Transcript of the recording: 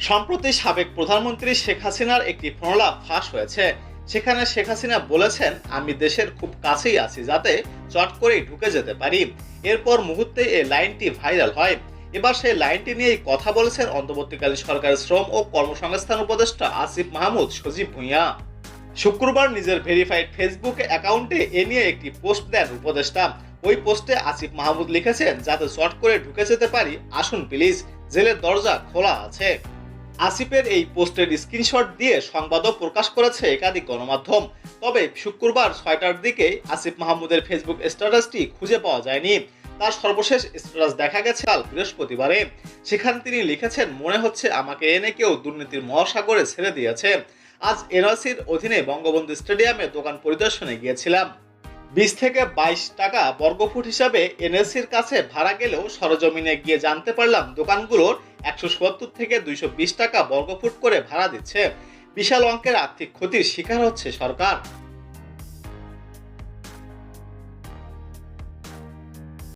সম্প্রতি সাবেক প্রধানমন্ত্রী শেখ হাসিনার একটি প্রলাপ ফাঁস হয়েছে। সেখানে শেখ হাসিনা বলেছেন, আমি দেশের খুব কাছেই আছি, যাতে চট করেই ঢুকে যেতে পারি। এরপর মুহূর্তে এই লাইনটি ভাইরাল হয়। এবার সেই লাইনটি নিয়েই কথা বলেছেন অন্তর্বর্তীকালীন সরকারের শ্রম ও কর্মসংস্থান উপদেষ্টা আসিফ মাহমুদ সজীব ভুঁইয়া। শুক্রবার নিজের ভেরিফাইড ফেসবুক অ্যাকাউন্টে এ নিয়ে একটি পোস্ট দেন উপদেষ্টা। ওই পোস্টে আসিফ মাহমুদ লিখেছেন, যাতে চট করে ঢুকে যেতে পারি, আসুন প্লিজ, জেলের দরজা খোলা আছে। আসিফের এই পোস্টের স্ক্রিনশট দিয়ে সংবাদও প্রকাশ করেছে একাধিক গণমাধ্যম। তবে শুক্রবার 6টার দিকে আসিফ মাহমুদের ফেসবুক স্ট্যাটাসটি খুঁজে পাওয়া যায়নি। তার সর্বশেষ স্ট্যাটাস দেখা গেছে কাল বৃহস্পতিবারে। সেখানে তিনি লিখেছেন, মনে হচ্ছে আমাকে এনে কেউ দুর্নীতির মহাসাগরে ছেড়ে দিয়েছে। আজ এনআরসির অধীনে বঙ্গবন্ধু স্টেডিয়ামে দোকান পরিদর্শনে গিয়েছিলাম। 20 থেকে 22 টাকা বর্গফুট হিসাবে এনএলসির কাছে ভাড়া গেলেও সরজমিনে গিয়ে জানতে পারলাম দোকানগুলোর 170 থেকে 220 টাকা বর্গফুট করে ভাড়া দিচ্ছে। বিশাল অঙ্কের আর্থিক ক্ষতির শিকার হচ্ছে সরকার।